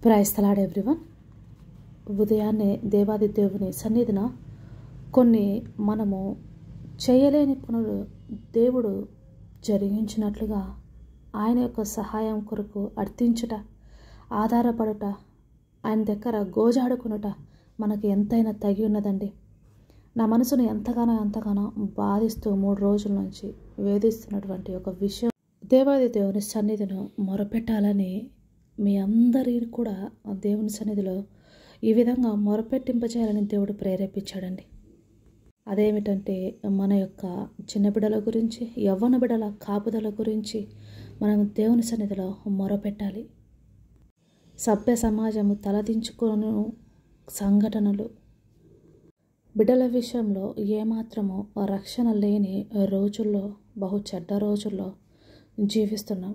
Praise the lord everyone. ఉదయాన్నే దేవాది దేవుని సన్నిధిన కొన్ని మనము చేయలేని పనులు దేవుడు జరిగించినట్లుగా ఆయన యొక్క సహాయం కొరకు అర్థించుట, ఆధారపడుట, ఆయన దగ్గర గోజాడుకునుట మనకి ఎంతైనా తగి ఉన్నదండి. నా మనసును ఎంతగానో బాధిస్తూ 3 రోజుల నుంచి వేధిస్తున్నటువంటి ఒక విషయం, దేవాది దేవుని సన్నిధిలో మొరపెట్టాలని మీ అందరిని కూడా దేవుని సన్నిధిలో ఈ విధంగా మొరపెట్టింపచేయాలని దేవుడు ప్రేరేపించాడండి. అదేమిటంటే మన యొక్క చిన్న బిడ్డల గురించి, యవ్వన బిడ్డల కాపుదల గురించి మనం దేవుని సన్నిధిలో మొరపెట్టాలి. సభ్య సమాజము తలదించుకొను సంఘటనలు, బిడ్డల విషయంలో ఏమాత్రము రక్షణ లేని రోజుల్లో, బహు చెడ్డ రోజుల్లో జీవిస్తున్నాం.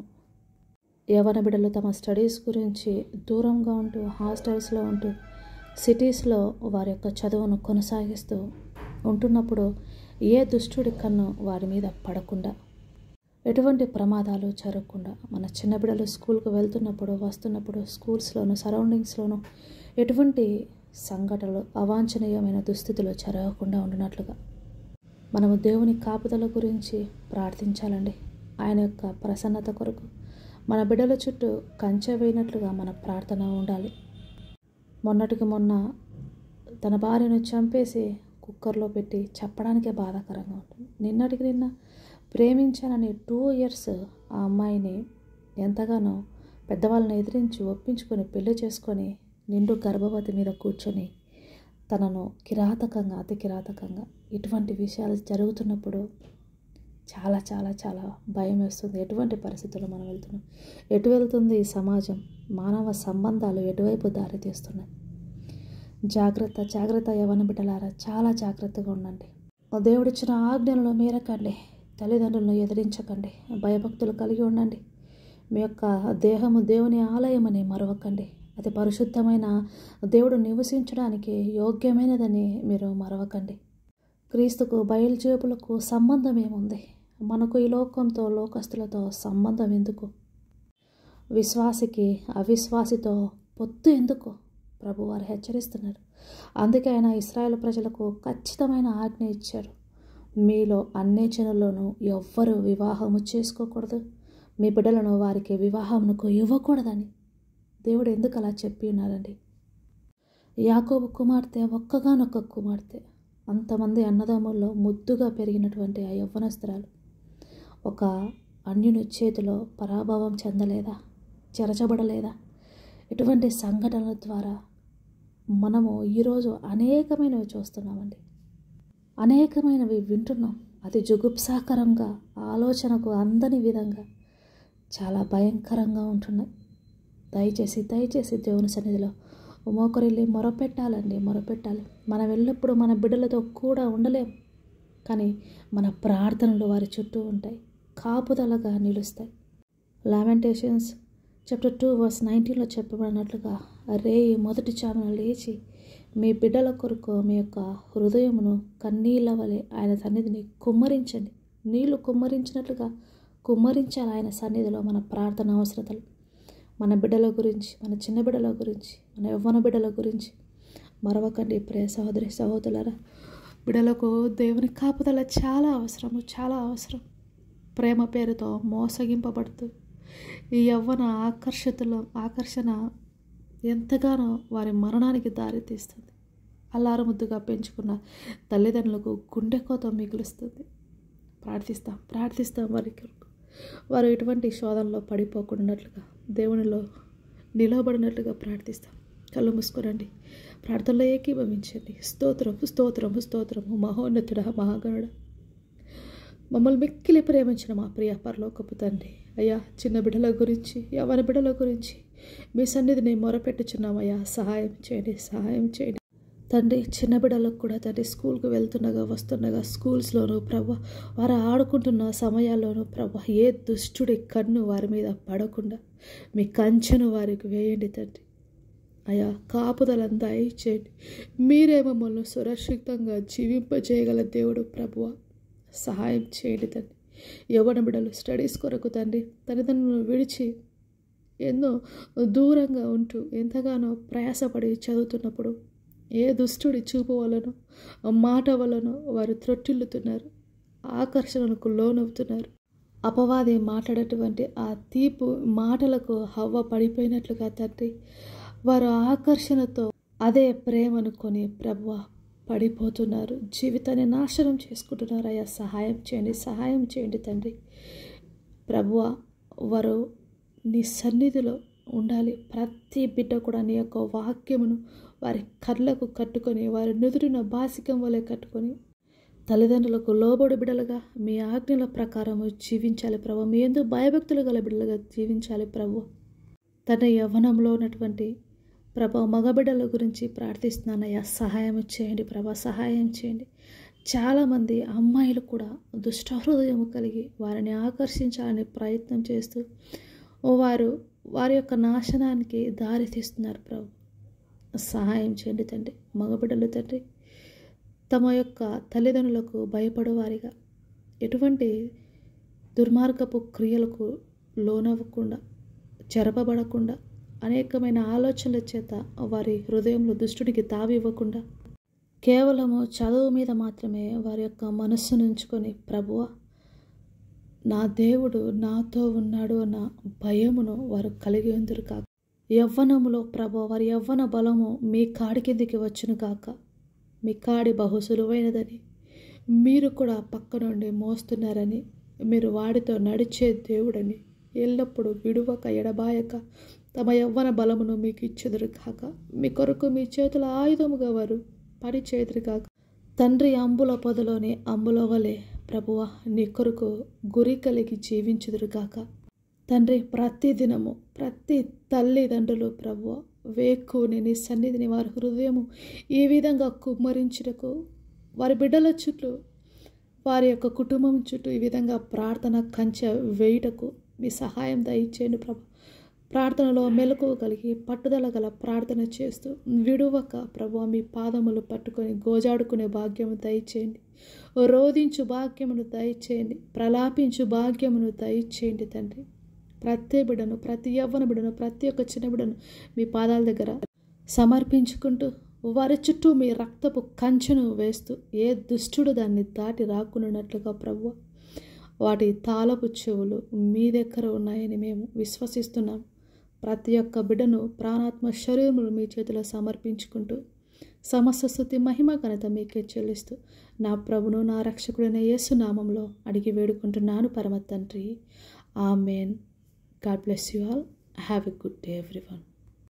యవ్వన బిడ్డలు తమ స్టడీస్ గురించి దూరంగా ఉంటూ, హాస్టల్స్లో ఉంటూ, సిటీస్లో వారి యొక్క చదువును కొనసాగిస్తూ ఉంటున్నప్పుడు ఏ దుష్టుడి కన్ను వారి మీద పడకుండా, ఎటువంటి ప్రమాదాలు జరగకుండా, మన చిన్న బిడ్డలు స్కూల్కి వెళ్తున్నప్పుడు, వస్తున్నప్పుడు, స్కూల్స్లోను సరౌండింగ్స్లోను ఎటువంటి సంఘటనలు, అవాంఛనీయమైన దుస్థితులు జరగకుండా ఉండినట్లుగా మనము దేవుని కాపుదల గురించి ప్రార్థించాలండి. ఆయన యొక్క ప్రసన్నత కొరకు మన బిడ్డల చుట్టూ కంచె వేయినట్లుగా మన ప్రార్థన ఉండాలి. మొన్నటికి మొన్న తన భార్యను చంపేసి కుక్కర్లో పెట్టి చెప్పడానికే బాధాకరంగా ఉంటుంది. నిన్నటికి నిన్న ప్రేమించానని 2 years ఆ అమ్మాయిని ఎంతగానో పెద్దవాళ్ళని ఎదిరించి ఒప్పించుకొని పెళ్లి చేసుకొని నిండు గర్భవతి మీద కూర్చొని తనను కిరాతకంగా, అతి కిరాతకంగా ఇటువంటి విషయాలు జరుగుతున్నప్పుడు చాలా చాలా చాలా భయం వేస్తుంది. ఎటువంటి పరిస్థితుల్లో మనం వెళ్తున్నాం, ఎటు వెళ్తుంది ఈ సమాజం, మానవ సంబంధాలు ఎటువైపు దారి తీస్తున్నాయి. జాగ్రత్త యవ్వన బిడ్డలారా, చాలా జాగ్రత్తగా ఉండండి. దేవుడిచ్చిన ఆజ్ఞలను మీరకండి, తల్లిదండ్రులను ఎదిరించకండి, భయభక్తులు కలిగి ఉండండి. మీ యొక్క దేహము దేవుని ఆలయమని మరవకండి. అది పరిశుద్ధమైన దేవుడు నివసించడానికి యోగ్యమైనదని మీరు మరవకండి. క్రీస్తుకు బయలుజేపులకు సంబంధం ఏముంది? మనకు ఈ లోకంతో, లోకస్తులతో సంబంధం ఎందుకు? విశ్వాసికి అవిశ్వాసితో పొత్తు ఎందుకు? ప్రభు వారు హెచ్చరిస్తున్నారు. అందుకే ఆయన ఇశ్రాయేలు ప్రజలకు ఖచ్చితమైన ఆజ్ఞ ఇచ్చారు. మీలో అన్ని జనుల్లోనూ ఎవ్వరూ వివాహము చేసుకోకూడదు, మీ బిడ్డలను వారికి వివాహమునకు ఇవ్వకూడదని దేవుడు ఎందుకు అలా చెప్పి ఉన్నారండి? యాకోబు కుమార్తె ఒక్కగానొక్క కుమార్తె, అంతమంది అన్నదమ్ముల్లో ముద్దుగా పెరిగినటువంటి ఆ యవ్వనస్తురాలు ఒక అన్యుని చేతిలో పరాభవం చెందలేదా? చెరచబడలేదా? ఇటువంటి సంఘటనల ద్వారా మనము ఈరోజు అనేకమైనవి చూస్తున్నామండి, అనేకమైనవి వింటున్నాం. అది జుగుప్సాకరంగా, ఆలోచనకు అందని విధంగా చాలా భయంకరంగా ఉంటున్నాయి. దయచేసి దేవుని సన్నిధిలో మోకరిల్లి మొరపెట్టాలి. మనం ఎల్లప్పుడూ మన బిడ్డలతో కూడా ఉండలేం, కానీ మన ప్రార్థనలు వారి చుట్టూ ఉంటాయి, కాపుదలగా నిలుస్తాయి. లామెంటేషన్స్ చాప్టర్ 2 verse 19లో చెప్పబడినట్లుగా రేయి మొదటి జామున లేచి మీ బిడ్డల కొరకు మీ యొక్క హృదయమును కన్నీళ్ళ వలె ఆయన సన్నిధిని కుమ్మరించండి. నీళ్లు కుమ్మరించినట్లుగా కుమ్మరించాలి ఆయన సన్నిధిలో మన ప్రార్థన అవసరతలు. మన బిడ్డల గురించి, మన చిన్న బిడ్డల గురించి, మన యవ్వన బిడ్డల గురించి మరవకండి. ప్రియ సహోదరి సహోదరులారా, బిడ్డలకు దేవుని కాపుదల చాలా అవసరం. ప్రేమ పేరుతో మోసగింపబడుతూ ఈ యవ్వన ఆకర్షణ ఎంతగానో వారి మరణానికి దారితీస్తుంది. అల్లారు ముద్దుగా పెంచుకున్న తల్లిదండ్రులకు గుండె కోత మిగులుస్తుంది. ప్రార్థిస్తాం వారు ఎటువంటి శోధనలో పడిపోకుండాట్లుగా, దేవునిలో నిలవబడినట్లుగా ప్రార్థిస్తాం. కళ్ళు మూసుకోనండి, ప్రార్థనలో ఏకీభవించండి. స్తోత్రము మహోన్నతుడా, మహాగణుడా, మమ్మల్ని మిక్కిలి ప్రేమించిన మా ప్రియ పరలోకపు తండ్రి, అయ్యా చిన్న బిడ్డల గురించి, యవ్వన బిడ్డల గురించి మీ సన్నిధిని మొరపెట్టుచున్నామయ్యా. సహాయం చేయండి తండ్రి. చిన్న బిడ్డలకు కూడా తండ్రి స్కూల్కి వస్తుండగా స్కూల్స్లోనూ ప్రభు, వారు ఆడుకుంటున్న సమయాల్లోనూ ప్రభు, ఏ దుష్టుడి కన్ను వారి మీద పడకుండా మీ కంచెను వారికి వేయండి తండ్రి. అయ్యా కాపుదలంతా ఇచ్చేయండి. మీరే మమ్మల్ని సురక్షితంగా జీవింపజేయగల దేవుడు ప్రభువ, సహాయం చేయండి తండ్రి. యవ్వన బిడ్డలు స్టడీస్ కొరకు తండ్రి తల్లిదండ్రులను విడిచి ఎన్నో దూరంగా ఉంటూ ఎంతగానో ప్రయాసపడి చదువుతున్నప్పుడు ఏ దుష్టుడి చూపు వలనో మాట వలనో వారు త్రొట్టిల్లుతున్నారు, ఆకర్షణకు లోనవుతున్నారు. అపవాది మాట్లాడేటువంటి ఆ తీపు మాటలకు హవ్వ పడిపోయినట్లుగా తండ్రి, వారు ఆకర్షణతో అదే ప్రేమనుకొని ప్రభువా పడిపోతున్నారు, జీవితాన్ని నాశనం చేసుకుంటున్నారు. అయ్యా సహాయం చేయండి తండ్రి. ప్రభువా వారు నీ సన్నిధిలో ఉండాలి. ప్రతి బిడ్డ కూడా నీ యొక్క వాక్యమును వారి కళ్ళకు కట్టుకొని, వారి నుదుటిన బాసికం వలె కట్టుకొని తల్లిదండ్రులకు లోబడి బిడ్డలుగా మీ ఆజ్ఞల ప్రకారము జీవించాలి ప్రభు. మీ యందు భయభక్తులు గల బిడ్డలుగా జీవించాలి ప్రభు. తన యవ్వనంలో ఉన్నటువంటి ప్రభు మగబిడ్డల గురించి ప్రార్థిస్తున్నానయ్యా, సహాయం చేయండి ప్రభా, సహాయం చేయండి. చాలామంది అమ్మాయిలు కూడా దుష్టహృదయం కలిగి వారిని ఆకర్షించాలని ప్రయత్నం చేస్తూ వారి యొక్క నాశనానికి దారి తీస్తున్నారు ప్రభు. సహాయం చేయండి తండ్రి. మగబిడ్డలు తండ్రి తమ యొక్క తల్లిదండ్రులకు భయపడేవారిగా, ఎటువంటి దుర్మార్గపు క్రియలకు లోనవ్వకుండా, చెరపబడకుండా, అనేకమైన ఆలోచనల చేత వారి హృదయంలో దుష్టుడికి తావివ్వకుండా, కేవలము చదువు మీద మాత్రమే వారి యొక్క మనస్సును ఉంచుకొని ప్రభువా నా దేవుడు నాతో ఉన్నాడు అన్న భయమును వారు కలిగి ఉందరు కాక, యవ్వనములో ప్రభు వారి యవ్వన బలము మీ కాడి కిందికి వచ్చును కాక. మీ కాడి బహు సులువైనదని, మీరు కూడా పక్క నుండి మోస్తున్నారని, మీరు వాడితో నడిచే దేవుడని, ఎల్లప్పుడూ విడువక ఎడబాయక తమ యవ్వన బలమును మీకు ఇచ్చెదరు కాక. మీ కొరకు మీ చేతుల ఆయుధముగా వారు పని చేదురు కాక. తండ్రి అంబుల పొదలోని అంబుల వలె ప్రభువా నీ కొరకు గురి కలిగి జీవించుదురు కాక. తండ్రి ప్రతి దినము ప్రతి తల్లిదండ్రులు ప్రభువా వేకుని నీ సన్నిధిని వారి హృదయము ఈ విధంగా కుమ్మరించుటకు, వారి బిడ్డల చుట్టూ వారి యొక్క కుటుంబం చుట్టూ ఈ విధంగా ప్రార్థన కంచె వేయుటకు మీ సహాయం దయచేయండి ప్రభు. ప్రార్థనలో మెలకువ కలిగి పట్టుదల గల ప్రార్థన చేస్తూ విడువక ప్రభు మీ పాదములు పట్టుకొని గోజాడుకునే భాగ్యము దయచేయండి. రోధించు భాగ్యమును దయచేయండి. ప్రలాపించు భాగ్యమును దయచేయండి తండ్రి. ప్రతి బిడ్డను, ప్రతి యవ్వన బిడ్డను, ప్రతి ఒక్క చిన్న బిడ్డను మీ పాదాల దగ్గర సమర్పించుకుంటూ వారి చుట్టూ మీ రక్తపు కంచెను వేస్తూ ఏ దుష్టుడు దాన్ని దాటి రాకున్నట్లుగా ప్రభువా వాటి తాళపు చెవులు మీ దగ్గర ఉన్నాయని మేము విశ్వసిస్తున్నాం. ప్రతి ఒక్క బిడ్డను ప్రాణాత్మ శరీరములు మీ చేతిలో సమర్పించుకుంటూ సమస్త స్తుతి మహిమ ఘనత మీకే చెల్లిస్తూ నా ప్రభును నా రక్షకుడైన యేసు నామంలో అడిగి వేడుకుంటున్నాను పరమ తండ్రి. Amen. God bless you all. Have a good day everyone.